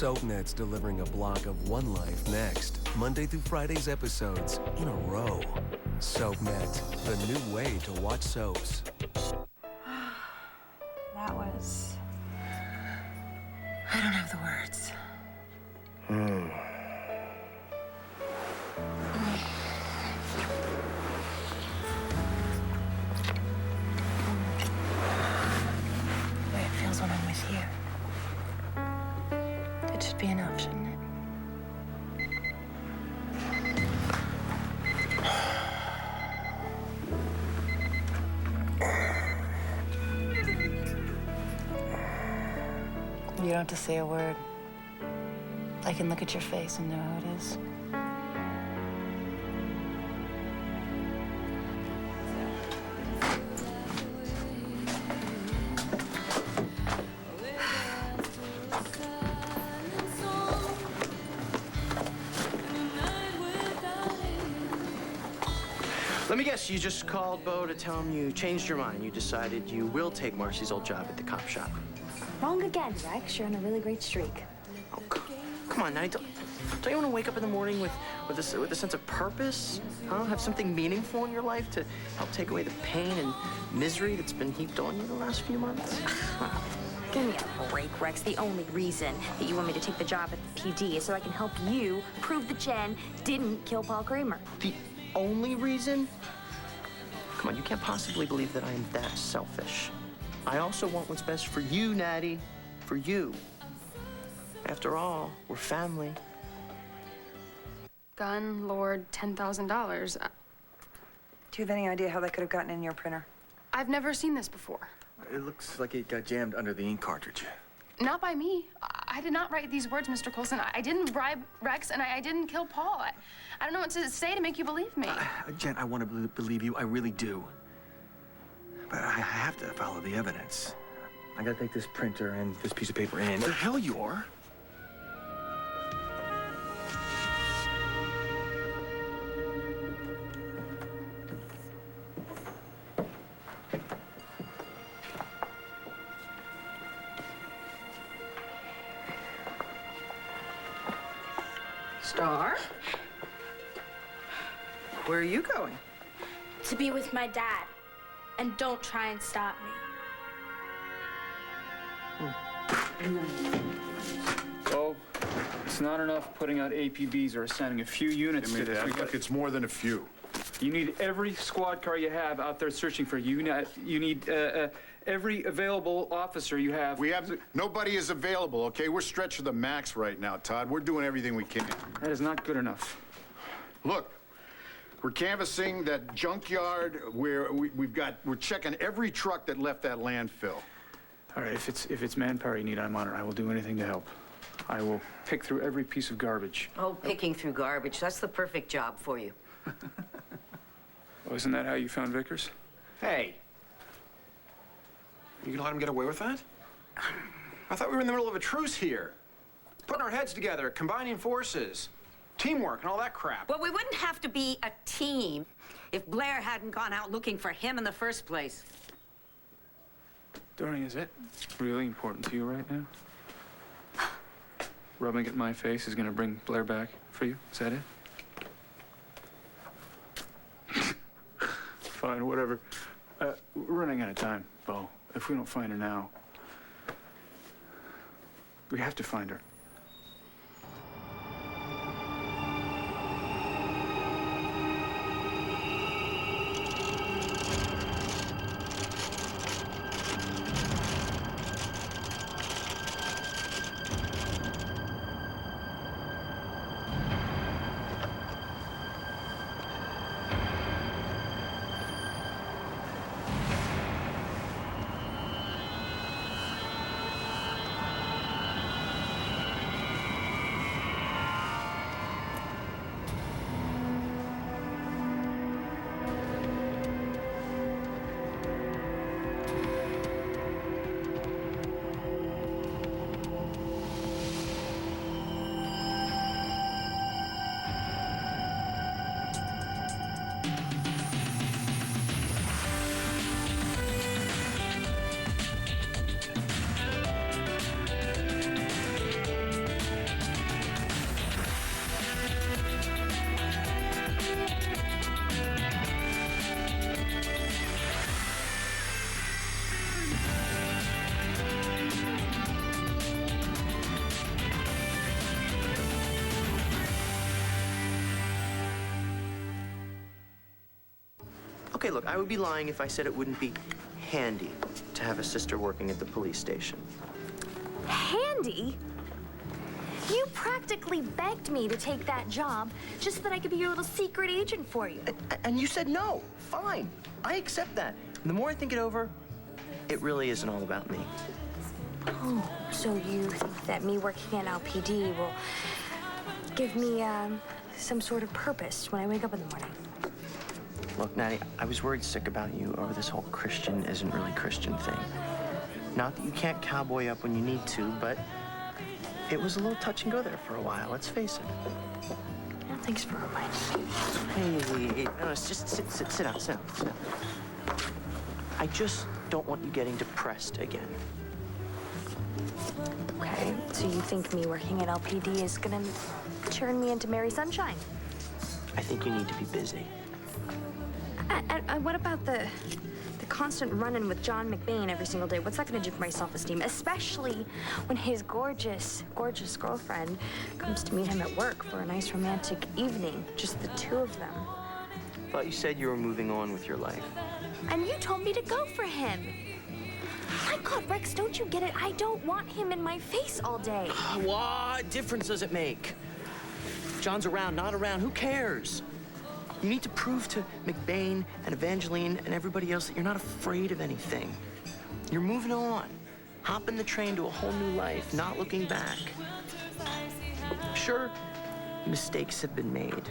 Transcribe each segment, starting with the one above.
SoapNet's delivering a block of one life next. Monday through Friday's episodes in a row. SoapNet, the new way to watch soaps. That was... I don't have the words. The way it feels when I'm with you. That should be enough, shouldn't it? You don't have to say a word. I can look at your face and know how it is. Let me guess, you just called Bo to tell him you changed your mind. You decided you will take Marcy's old job at the cop shop. Wrong again, Rex. You're on a really great streak. Oh, come on, now. Don't you want to wake up in the morning with a sense of purpose? Huh? Have something meaningful in your life to help take away the pain and misery that's been heaped on you the last few months? Give me a break, Rex. The only reason that you want me to take the job at the PD is so I can help you prove that Jen didn't kill Paul Kramer. The only reason? Come on, you can't possibly believe that I am that selfish. I also want what's best for you, Natty. For you. After all, we're family. Gun, Lord, $10,000. Do you have any idea how that could have gotten in your printer? I've never seen this before. It looks like it got jammed under the ink cartridge. Not by me. I did not write these words, Mr. Coulson. I didn't bribe Rex, and I didn't kill Paul. I don't know what to say to make you believe me. Jen, I want to believe you. I really do. But I have to follow the evidence. I gotta take this printer and this piece of paper in. The hell you are? Star? Where are you going? To be with my dad. And don't try and stop me. Oh, it's not enough putting out APBs or assigning a few units to this. Look, it's more than a few. You need every squad car you have out there searching for you. You need every available officer you have. Nobody is available, okay? We're stretched to the max right now, Todd. We're doing everything we can. That is not good enough. Look, we're canvassing that junkyard where we're checking every truck that left that landfill. All right, if it's manpower you need, I'm on it. I will do anything to help. I will pick through every piece of garbage. Oh, picking through garbage. That's the perfect job for you. Oh, isn't that how you found Vickers? Hey. You gonna let him get away with that? I thought we were in the middle of a truce here. Putting our heads together, combining forces. Teamwork and all that crap. Well, we wouldn't have to be a team if Blair hadn't gone out looking for him in the first place. Doreen, is it really important to you right now? Rubbing it in my face is gonna bring Blair back for you? Is that it? Fine, whatever. We're running out of time, Bo. If we don't find her now, we have to find her. Okay, look, I would be lying if I said it wouldn't be handy to have a sister working at the police station. Handy? You practically begged me to take that job just so that I could be your little secret agent for you. And you said no. Fine. I accept that. And the more I think it over, it really isn't all about me. Oh, so you think that me working at LPD will give me some sort of purpose when I wake up in the morning? Look, Natty, I was worried sick about you over this whole Christian isn't really Christian thing. Not that you can't cowboy up when you need to, but it was a little touch and go there for a while, let's face it. Yeah, thanks for reminding me. Hey, no, just sit down. I just don't want you getting depressed again. Okay, so you think me working at LPD is gonna turn me into Mary Sunshine? I think you need to be busy. And what about the constant run-in with John McBain every single day? What's that gonna do for my self-esteem? Especially when his gorgeous, gorgeous girlfriend comes to meet him at work for a nice romantic evening, just the two of them. Thought you said you were moving on with your life. And you told me to go for him. My God, Rex, don't you get it? I don't want him in my face all day. What difference does it make? John's around, not around, who cares? You need to prove to McBain and Evangeline and everybody else that you're not afraid of anything. You're moving on. Hopping the train to a whole new life, not looking back. Sure, mistakes have been made.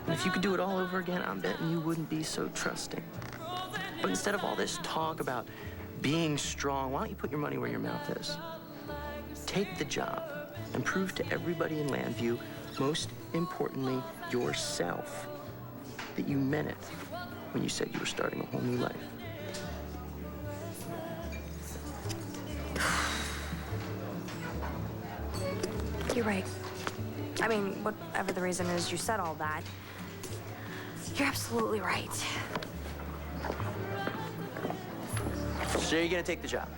And if you could do it all over again, I'm betting you wouldn't be so trusting. But instead of all this talk about being strong, why don't you put your money where your mouth is? Take the job and prove to everybody in Landview, most importantly, yourself, that you meant it when you said you were starting a whole new life. You're right. I mean, whatever the reason is, you said all that. You're absolutely right. So you're gonna take the job?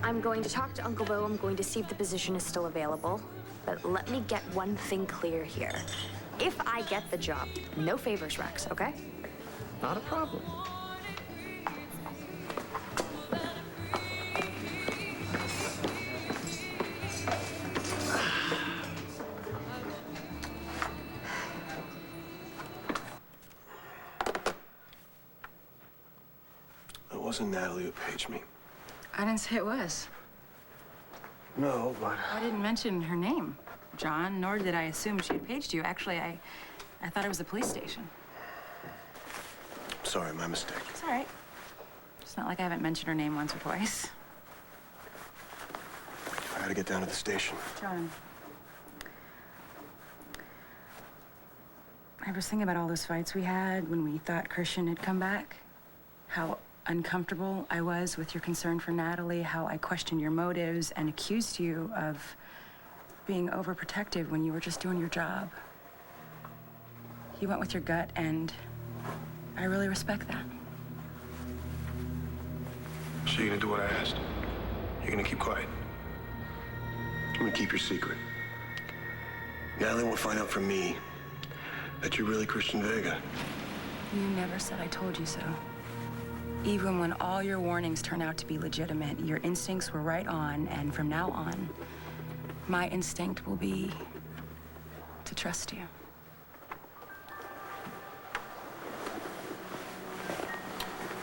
I'm going to talk to Uncle Bo. I'm going to see if the position is still available. But let me get one thing clear here. If I get the job, no favors, Rex, okay? Not a problem. It wasn't Natalie who paged me. I didn't say it was. No, but... I didn't mention her name, John, nor did I assume she had paged you. Actually, I thought it was the police station. Sorry, my mistake. It's all right. It's not like I haven't mentioned her name once or twice. I gotta get down to the station. John. I was thinking about all those fights we had when we thought Christian had come back. How uncomfortable I was with your concern for Natalie, how I questioned your motives and accused you of being overprotective when you were just doing your job. You went with your gut, and I really respect that. So you're gonna do what I asked? You're gonna keep quiet? I'm gonna keep your secret. Natalie won't find out from me that you're really Christian Vega. You never said I told you so. Even when all your warnings turned out to be legitimate, your instincts were right on, and from now on, my instinct will be to trust you.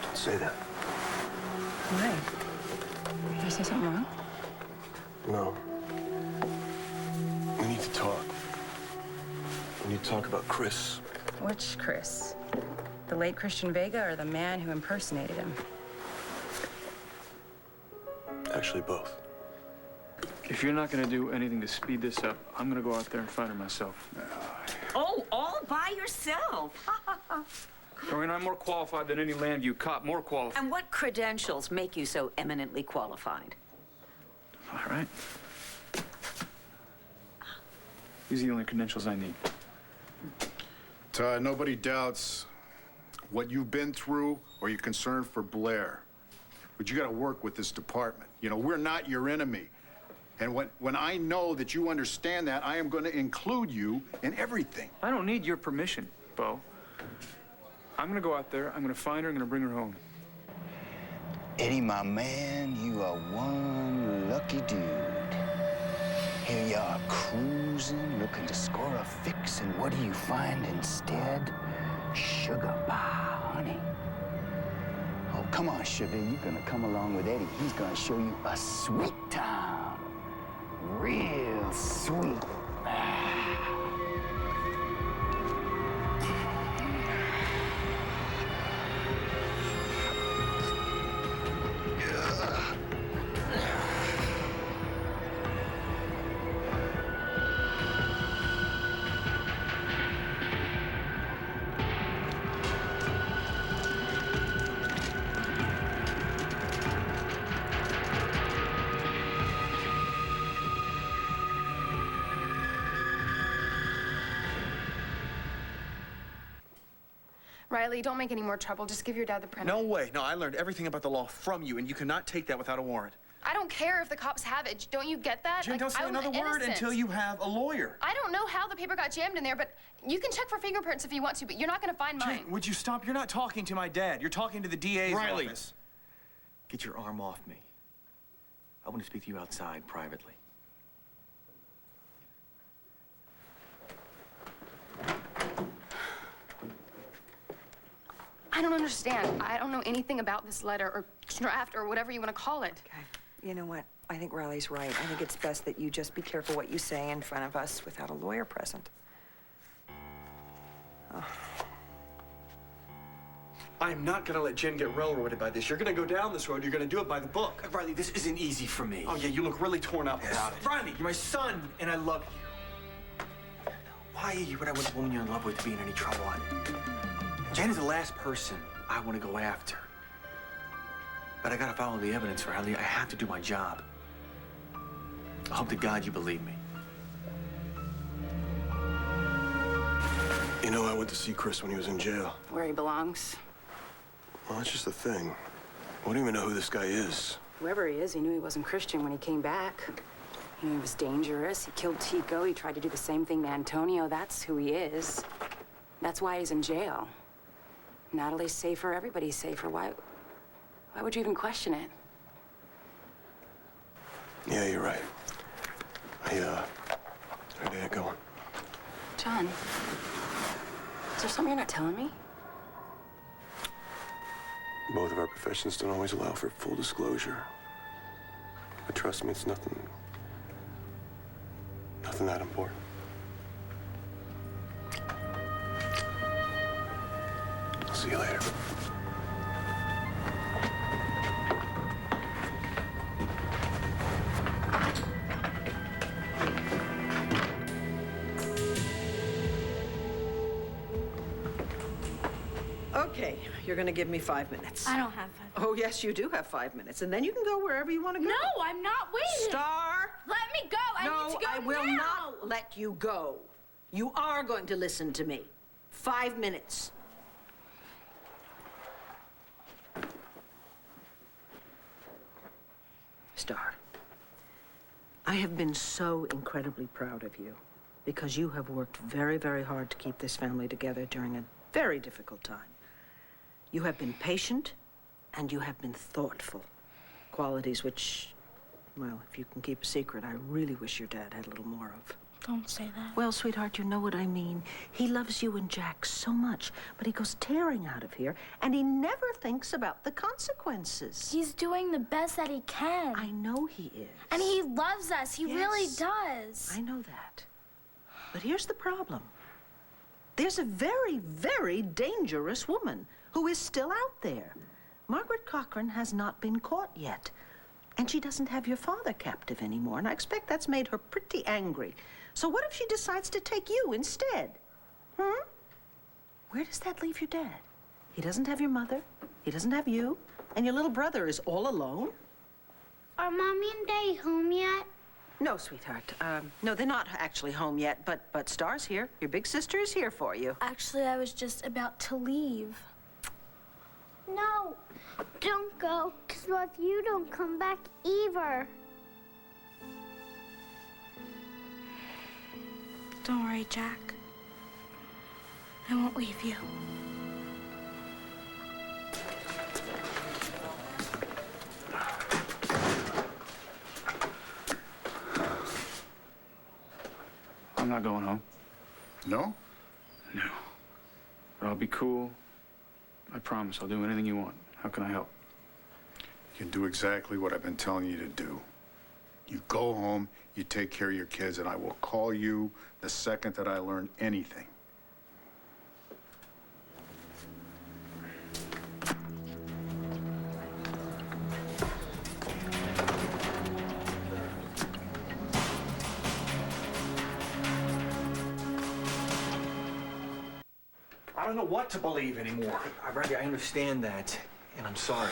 Don't say that. Why? Did I say something wrong? No. We need to talk. We need to talk about Chris. Which Chris? The late Christian Vega or the man who impersonated him? Actually, both. If you're not gonna do anything to speed this up, I'm gonna go out there and find her myself. Oh, all by yourself? Doreen, I'm more qualified than any Landview cop, more qualified. And what credentials make you so eminently qualified? All right. These are the only credentials I need. Todd, nobody doubts what you've been through or your concern for Blair. But you got to work with this department. You know, we're not your enemy. And when I know that you understand that, I am going to include you in everything. I don't need your permission, Bo. I'm gonna go out there, I'm gonna find her, I'm gonna bring her home. Eddie, my man, you are one lucky dude. Here you are cruising, looking to score a fix, and what do you find instead? Sugar pie, honey. Oh, come on, sugar, you're gonna come along with Eddie. He's gonna show you a sweet time. Real sweet. Riley, don't make any more trouble. Just give your dad the printer. No way. No, I learned everything about the law from you, and you cannot take that without a warrant. I don't care if the cops have it. Don't you get that? Jen, don't say another word until you have a lawyer. I don't know how the paper got jammed in there, but you can check for fingerprints if you want to, but you're not going to find mine. Jen, would you stop? You're not talking to my dad. You're talking to the DA's office. Get your arm off me. I want to speak to you outside, privately. I don't understand. I don't know anything about this letter or draft or whatever you want to call it. Okay. You know what? I think Riley's right. I think it's best that you just be careful what you say in front of us without a lawyer present. Oh. I'm not gonna let Jen get railroaded by this. You're gonna go down this road. You're gonna do it by the book. Riley, this isn't easy for me. Oh, yeah, you look really torn up about it. Riley, you're my son, and I love you. Why would I want the woman you're in love with to be in any trouble? Jen is the last person I want to go after. But I gotta follow the evidence, Riley. I have to do my job. I hope to God you believe me. You know, I went to see Chris when he was in jail. Where he belongs. Well, that's just the thing. I don't even know who this guy is. Whoever he is, he knew he wasn't Christian when he came back. He knew he was dangerous. He killed Tico. He tried to do the same thing to Antonio. That's who he is. That's why he's in jail. Natalie's safer. Everybody's safer. Why would you even question it? Yeah, you're right. How'd it going? John, is there something you're not telling me? Both of our professions don't always allow for full disclosure. But trust me, it's nothing that important. I'll see you later. Okay, you're gonna give me 5 minutes. I don't have 5 minutes. Oh, yes, you do have 5 minutes, and then you can go wherever you want to go. No, I'm not waiting. Star! Let me go. I need to go I will now. not let you go. You are going to listen to me. 5 minutes. Star, I have been so incredibly proud of you because you have worked very, very hard to keep this family together during a very difficult time. You have been patient and you have been thoughtful. Qualities which, well, if you can keep a secret, I really wish your dad had a little more of. Don't say that. Well, sweetheart, you know what I mean. He loves you and Jack so much, but he goes tearing out of here, and he never thinks about the consequences. He's doing the best that he can. I know he is. And he loves us. He really does. I know that. But here's the problem. There's a very, very dangerous woman who is still out there. Margaret Cochran has not been caught yet. And she doesn't have your father captive anymore, and I expect that's made her pretty angry. So what if she decides to take you instead? Where does that leave your dad? He doesn't have your mother, he doesn't have you, and your little brother is all alone? Are Mommy and Daddy home yet? No, sweetheart. No, they're not actually home yet, but Star's here. Your big sister is here for you. Actually, I was just about to leave. No, don't go, because what if you don't come back either? Don't worry, Jack. I won't leave you. I'm not going home. No? No. But I'll be cool. I promise I'll do anything you want. How can I help? You can do exactly what I've been telling you to do. You go home, you take care of your kids, and I will call you the second that I learn anything. I don't know what to believe anymore. Randy, I understand that, and I'm sorry.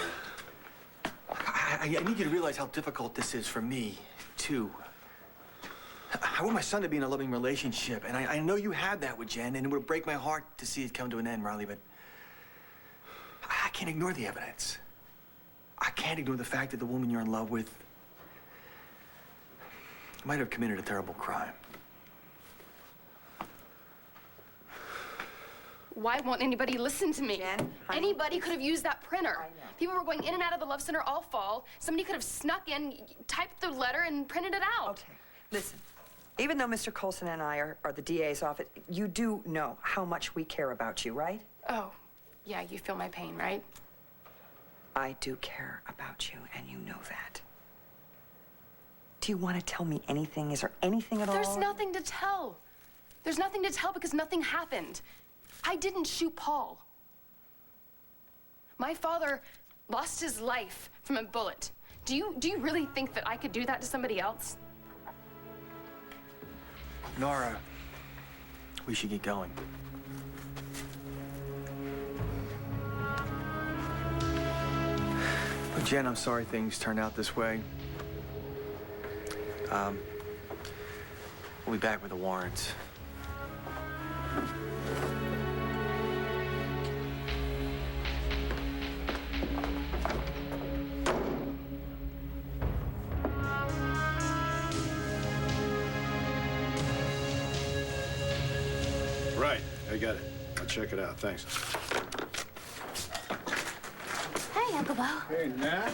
I need you to realize how difficult this is for me, too. I want my son to be in a loving relationship, and I know you had that with Jen, and it would break my heart to see it come to an end, Riley, but I can't ignore the evidence. I can't ignore the fact that the woman you're in love with might have committed a terrible crime. Why won't anybody listen to me? Jen, anybody could have used that printer. People were going in and out of the Love Center all fall. Somebody could have snuck in, typed the letter, and printed it out. Okay, listen. Even though Mr. Coulson and I are the DA's office, you do know how much we care about you, right? Oh, yeah, you feel my pain, right? I do care about you, and you know that. Do you want to tell me anything? Is there anything at all? There's nothing to tell. There's nothing to tell because nothing happened. I didn't shoot Paul. My father lost his life from a bullet. Do you really think that I could do that to somebody else? Nora, we should get going. But Jen, I'm sorry things turned out this way. We'll be back with the warrants. Right, I got it. I'll check it out, thanks. Hey, Uncle Bo. Hey, Nat.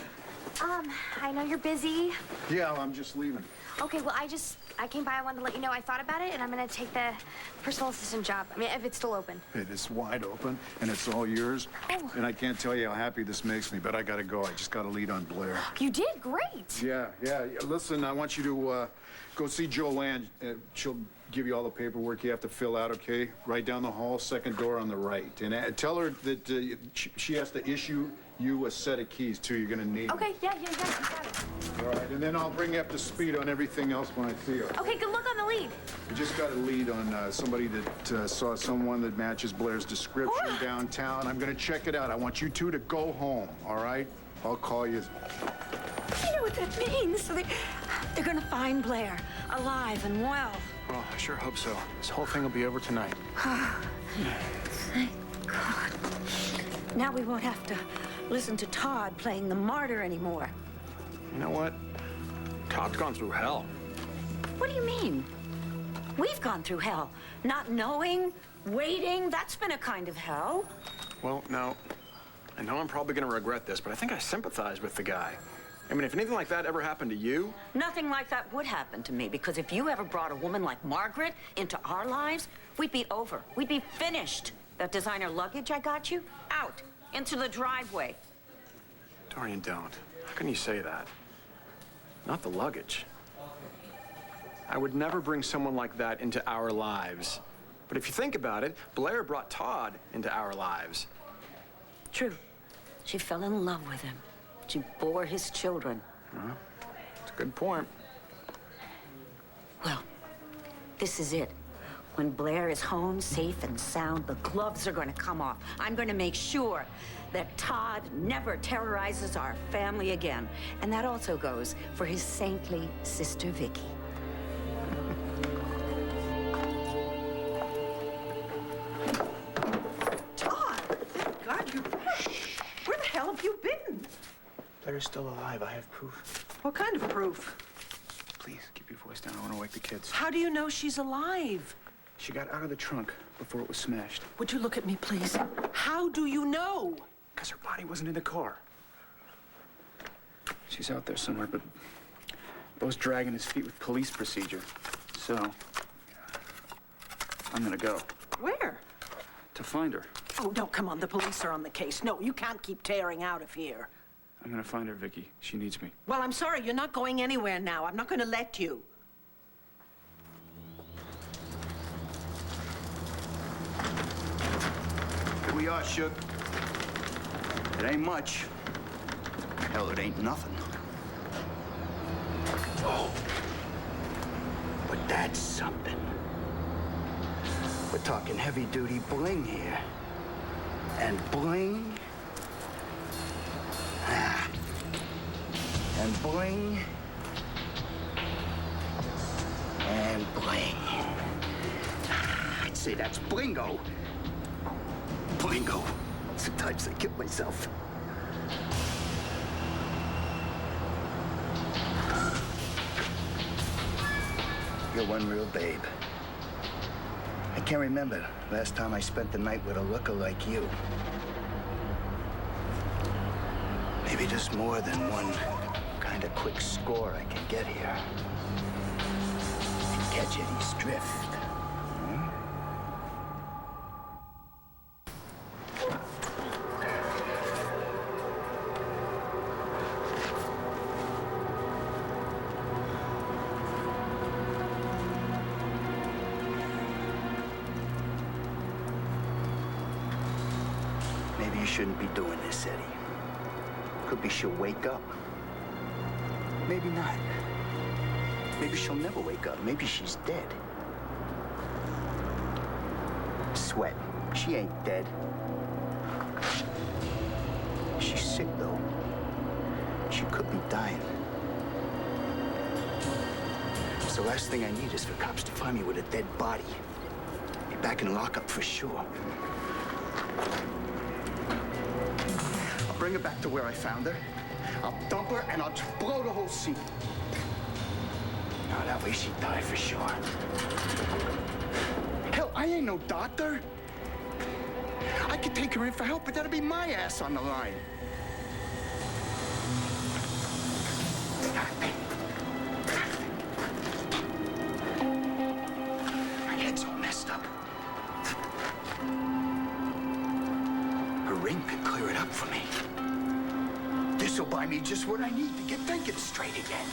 I know you're busy. Yeah, I'm just leaving. Okay, well, I came by. I wanted to let you know I thought about it, and I'm gonna take the personal assistant job. I mean, if it's still open. It is wide open, and it's all yours. Oh. And I can't tell you how happy this makes me, but I gotta go. I just got a lead on Blair. You did great. Yeah. Listen, I want you to go see Joanne. She'll give you all the paperwork you have to fill out, okay? Right down the hall, second door on the right. And tell her that she has to issue you a set of keys, too. You're gonna need Okay, yeah, you got it. them. All right, and then I'll bring you up to speed on everything else when I see her. Okay, good luck on the lead. We just got a lead on somebody that saw someone that matches Blair's description downtown. I'm gonna check it out. I want you two to go home, all right? I'll call you. You know what that means? They're gonna find Blair, alive and well. Oh, I sure hope so. This whole thing will be over tonight. Thank God. Now we won't have to listen to Todd playing the martyr anymore. You know what? Todd's gone through hell. What do you mean? We've gone through hell. Not knowing, waiting, that's been a kind of hell. Well, now, I know I'm probably gonna regret this, but I think I sympathize with the guy. I mean, if anything like that ever happened to you... Nothing like that would happen to me, because if you ever brought a woman like Margaret into our lives, we'd be over. We'd be finished. That designer luggage I got you, out, into the driveway. Dorian, don't. How can you say that? Not the luggage. I would never bring someone like that into our lives. But if you think about it, Blair brought Todd into our lives. True. She fell in love with him. She bore his children. Well, that's a good point. Well, this is it. When Blair is home, safe and sound, the gloves are going to come off. I'm going to make sure that Todd never terrorizes our family again. And that also goes for his saintly sister, Vicky. Todd, thank God you're back. Where the hell have you been? Blair's still alive. I have proof. What kind of proof? Please, keep your voice down. I want to wake the kids. How do you know she's alive? She got out of the trunk before it was smashed. Would you look at me, please? How do you know? Because her body wasn't in the car. She's out there somewhere, but Bo's dragging his feet with police procedure. So, I'm gonna go. Where? To find her. Oh, don't come on. The police are on the case. No, you can't keep tearing out of here. I'm gonna find her, Vicky. She needs me. Well, I'm sorry. You're not going anywhere now. I'm not going to let you. Here we are, Shook. It ain't much. Hell, it ain't nothing. Oh. But that's something. We're talking heavy-duty bling here. And bling... And bling... And bling. I'd say that's blingo. Blingo. Sometimes I kill myself. You're one real babe. I can't remember last time I spent the night with a looker like you. Maybe there's more than one kind of quick score I can get here. And catch Eddie's drift. Maybe you shouldn't be doing this, Eddie. Could be she'll wake up. Maybe not. Maybe she'll never wake up. Maybe she's dead. Sweat. She ain't dead. She's sick, though. She could be dying. So the last thing I need is for cops to find me with a dead body. Be back in lockup for sure. I'll bring her back to where I found her. I'll dump her and I'll just blow the whole scene. No, that way she'd die for sure. Hell, I ain't no doctor. I could take her in for help, but that'd be my ass on the line. My head's all messed up. Her ring could clear it up for me. This'll buy me just what I need to get thinking straight again.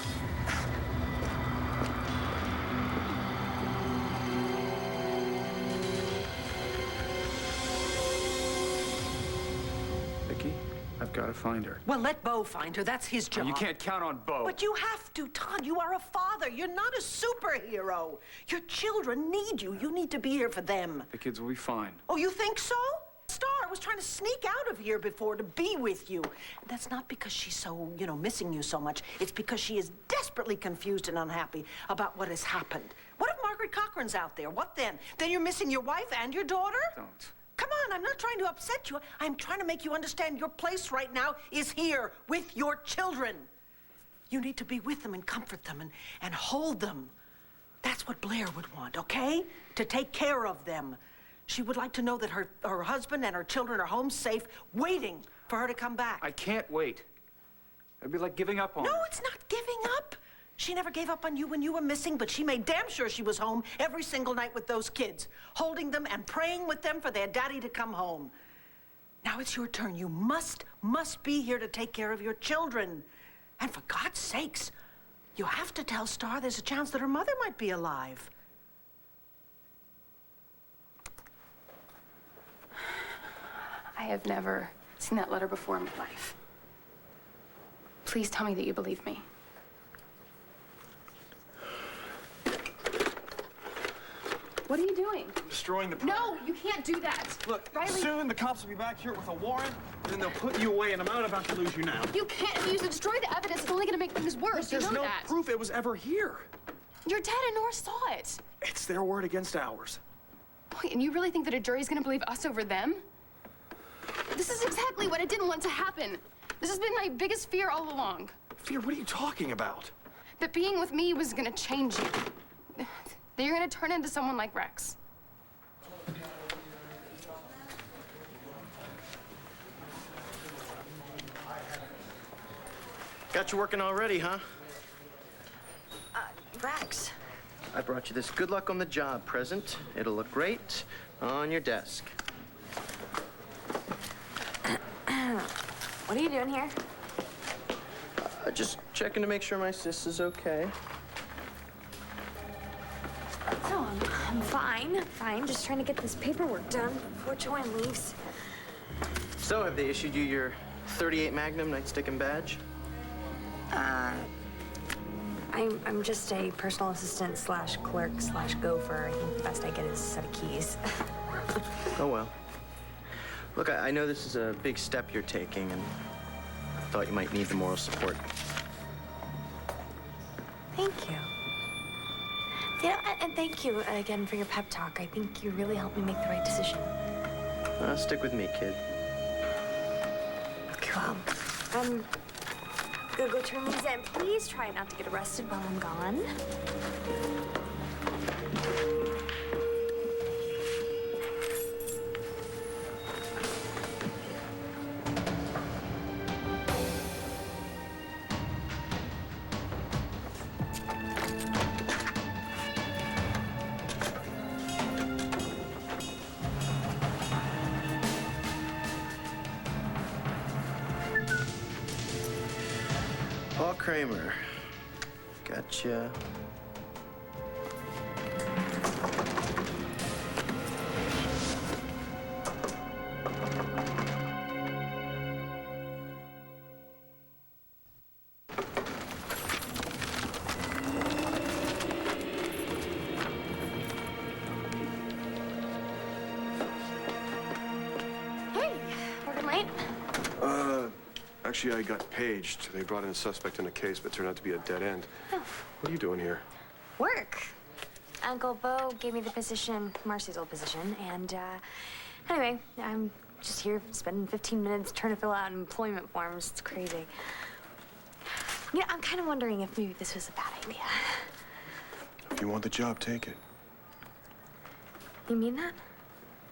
Vicky, I've got to find her. Well, let Bo find her. That's his job. You can't count on Bo. But you have to, Todd. You are a father. You're not a superhero. Your children need you. You need to be here for them. The kids will be fine. Oh, you think so? Star was trying to sneak out of here before to be with you. And that's not because she's so, missing you so much. It's because she is desperately confused and unhappy about what has happened. What if Margaret Cochran's out there? What then? Then you're missing your wife and your daughter? Don't. Come on, I'm not trying to upset you. I'm trying to make you understand your place right now is here with your children. You need to be with them and comfort them and hold them. That's what Blair would want, okay? To take care of them. She would like to know that her husband and her children are home safe, waiting for her to come back. I can't wait. It'd be like giving up on her. No, it's not giving up. She never gave up on you when you were missing, but she made damn sure she was home every single night with those kids, holding them and praying with them for their daddy to come home. Now it's your turn. You must be here to take care of your children. And for God's sakes, you have to tell Star there's a chance that her mother might be alive. I have never seen that letter before in my life. Please tell me that you believe me. What are you doing? I'm destroying the... No, you can't do that. Look, Riley. soon the cops will be back here with a warrant, and then they'll put you away, and I'm not about to lose you now. You can't use to destroy the evidence. It's only going to make things worse. There's you know no that. proof it was ever here. Your dad and Nora saw it. It's their word against ours. Wait, and you really think that a jury's going to believe us over them? This is exactly what I didn't want to happen. This has been my biggest fear all along. Fear? What are you talking about? That being with me was going to change you. That you're going to turn into someone like Rex. Got you working already, huh? Rex, I brought you this good luck on the job present. It'll look great on your desk. What are you doing here? Just checking to make sure my sis is okay. No, I'm fine. Just trying to get this paperwork done before Joanne leaves. So, have they issued you your .38 Magnum nightstick and badge? I'm just a personal assistant slash clerk slash gopher. I think the best I get is a set of keys. Oh, well. Look, I know this is a big step you're taking, and I thought you might need the moral support. Thank you. You know, and thank you again for your pep talk. I think you really helped me make the right decision. Stick with me, kid. Okay, well, I'm gonna go turn these in. Please try not to get arrested while I'm gone. Paul Kramer. Gotcha. Hey, working late? Actually, I got paged. They brought in a suspect in a case, but turned out to be a dead end. Oh. What are you doing here? Work. Uncle Bo gave me the position, Marcy's old position, and anyway, I'm just here spending 15 minutes trying to fill out employment forms. It's crazy. You know, I'm kind of wondering if maybe this was a bad idea. If you want the job, take it. You mean that?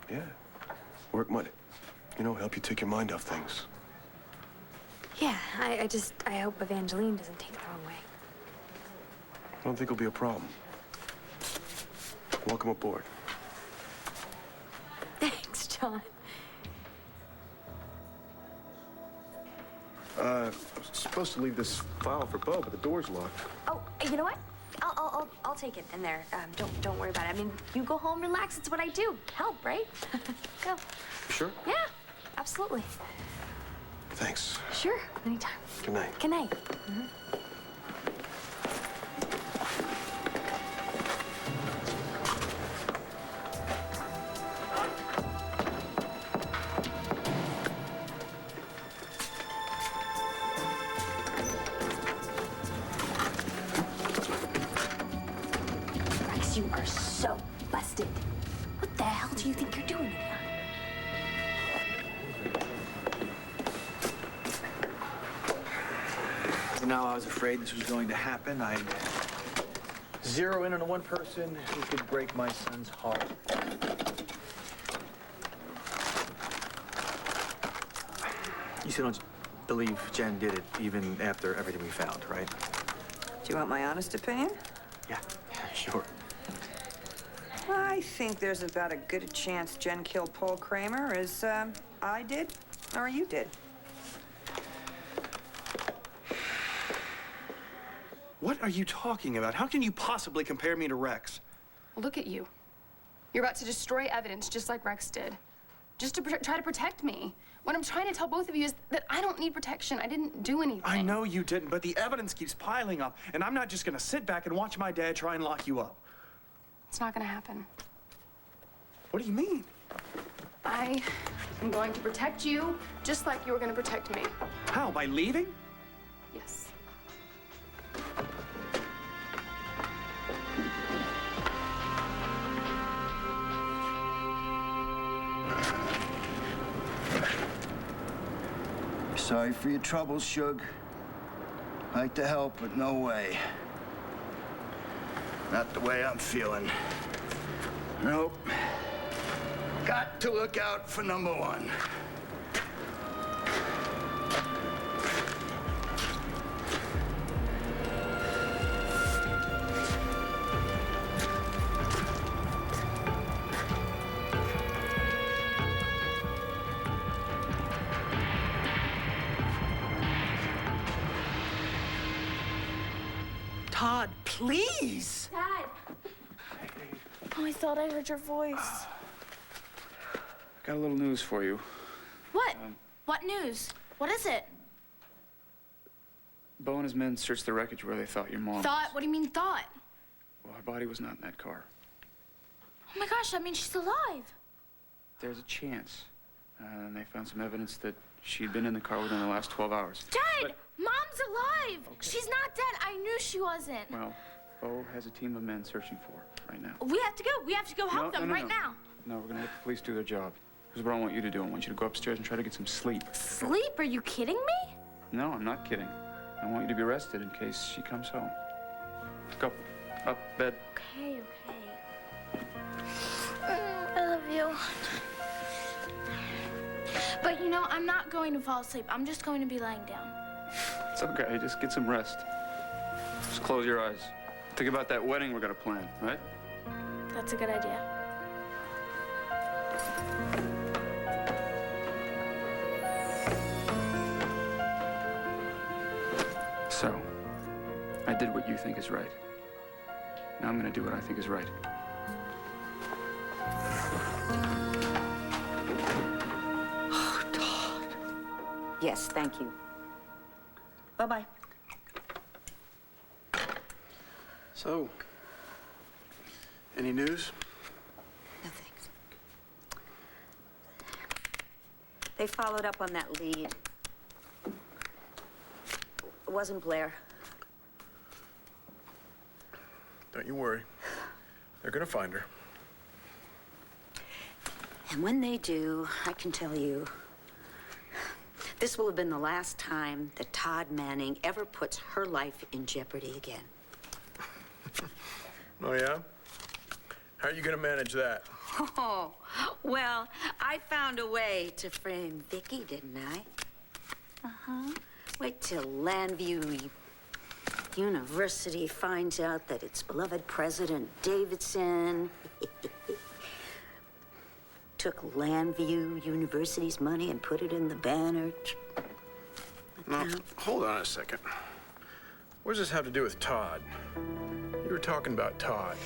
Yeah. Work might, help you take your mind off things. Yeah, I hope Evangeline doesn't take it the wrong way. I don't think it'll be a problem. Welcome aboard. Thanks, John. I was supposed to leave this file for Bo, but the door's locked. Oh, you know what? I'll take it in there. Don't worry about it. I mean, you go home, relax. It's what I do. Help, right? Go. Sure? Yeah, absolutely. Thanks. Sure, anytime. Good night. Good night. Rex, you are so busted. What the hell do you think you're doing in here? Now, I was afraid this was going to happen. I'd zero in on one person who could break my son's heart. You still don't believe Jen did it, even after everything we found, right? Do you want my honest opinion? Yeah, sure. I think there's about as good a chance Jen killed Paul Kramer as I did or you did. What are you talking about? How can you possibly compare me to Rex? Look at you. You're about to destroy evidence just like Rex did. Just to try to protect me. What I'm trying to tell both of you is that I don't need protection. I didn't do anything. I know you didn't, but the evidence keeps piling up, and I'm not just gonna sit back and watch my dad try and lock you up. It's not gonna happen. What do you mean? I am going to protect you just like you were gonna protect me. How, by leaving? Yes. Sorry for your troubles, Suge. Like to help, but no way. Not the way I'm feeling. Nope. Got to look out for number one. please. Dad. Oh, I thought I heard your voice. Got a little news for you. What? What news? What is it? Bo and his men searched the wreckage where they thought your mom Thought? What do you mean thought? Well, her body was not in that car. Oh my gosh, that means she's alive. There's a chance. And they found some evidence that she'd been in the car within the last 12 hours. Dad! Mom's alive! Okay. She's not dead. I knew she wasn't. Well, Bo has a team of men searching for her right now. We have to go. We have to go help them right now. No, we're gonna let the police do their job. Here's what I want you to do. I want you to go upstairs and try to get some sleep. Sleep? Are you kidding me? No, I'm not kidding. I want you to be rested in case she comes home. Go. Up, bed. Okay, okay. I love you. But you know, I'm not going to fall asleep. I'm just going to be lying down. It's okay. Just get some rest. Just close your eyes. Think about that wedding we're gonna plan, right? That's a good idea. So, I did what you think is right. Now I'm gonna do what I think is right. Oh, Todd. Yes, thank you. Bye-bye. So, any news? No, thanks. They followed up on that lead. It wasn't Blair. Don't you worry. They're gonna find her. And when they do, I can tell you, this will have been the last time that Todd Manning ever puts her life in jeopardy again. Oh, yeah? How are you gonna manage that? Oh, well, I found a way to frame Vicky, didn't I? Uh-huh. Wait till Landview University finds out that its beloved President Davidson took Landview University's money and put it in the banner. Now, hold on a second. What does this have to do with Todd? You were talking about Todd.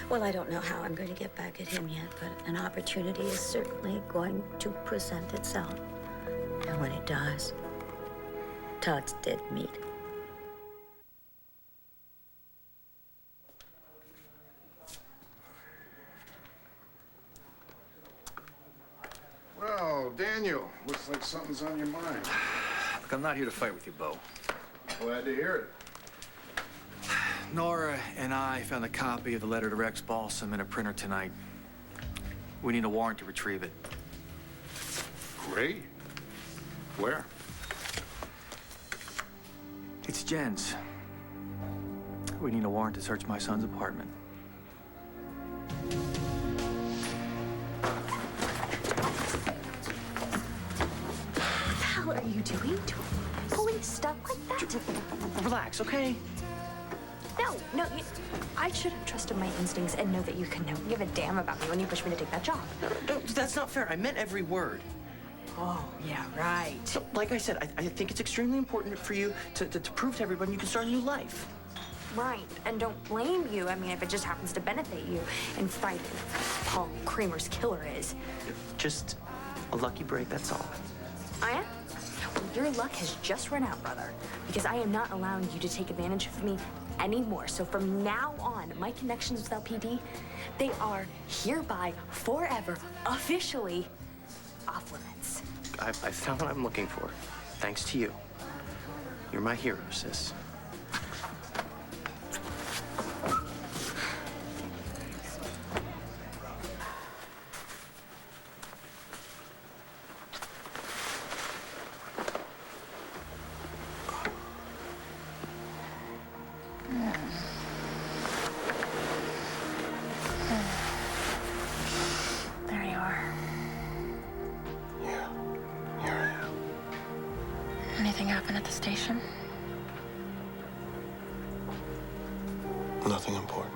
Well, I don't know how I'm going to get back at him yet, but an opportunity is certainly going to present itself. And when it does, Todd's dead meat. Well, Daniel, looks like something's on your mind. Look, I'm not here to fight with you, Bo. Glad to hear it. Nora and I found a copy of the letter to Rex Balsam in a printer tonight. We need a warrant to retrieve it. Great. Where? It's Jen's. We need a warrant to search my son's apartment. What the hell are you doing? Pulling stuff like that? Relax, okay? No, I should have trusted my instincts and know that you can never give a damn about me when you pushed me to take that job. No, that's not fair. I meant every word. Oh, yeah, right. So, like I said, I think it's extremely important for you to prove to everybody you can start a new life. Right, and don't blame you. I mean, if it just happens to benefit you in fighting Paul Kramer's killer is. Just a lucky break, that's all. Oh, yeah? Well, your luck has just run out, brother, because I am not allowing you to take advantage of me anymore. So from now on, my connections with LPD, they are hereby, forever, officially off limits. I found what I'm looking for, thanks to you. You're my hero, sis. There you are. Yeah, here I am. Anything happen at the station? Nothing important.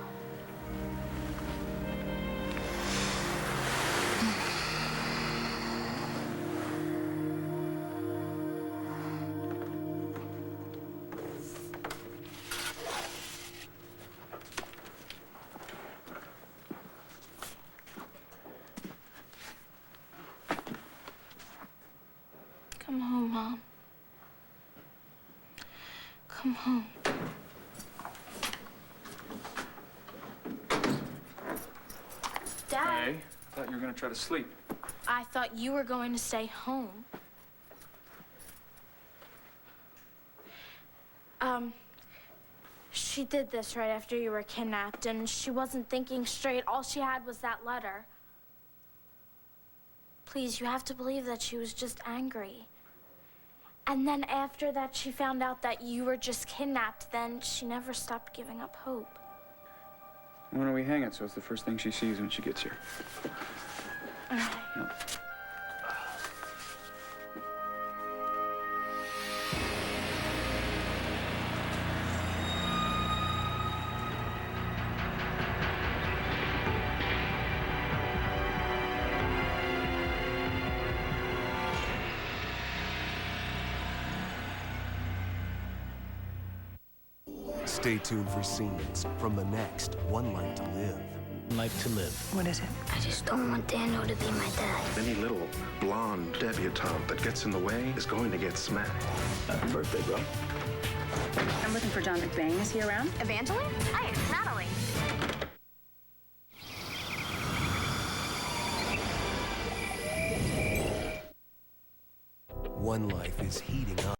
home. Dad, Hey, I thought you were gonna try to sleep. I thought you were going to stay home. She did this right after you were kidnapped, and she wasn't thinking straight. All she had was that letter. Please, you have to believe that she was just angry. And then after that, she found out that you were just kidnapped. Then she never stopped giving up hope. Why don't we hang it so it's the first thing she sees when she gets here? All right. Yep. Stay tuned for scenes from the next One Life to Live. Life to Live. What is it? I just don't want Daniel to be my dad. Any little blonde debutante that gets in the way is going to get smacked. Happy birthday, bro. I'm looking for John McBain. Is he around? Evangeline? Hi, it's Natalie. One Life is heating up.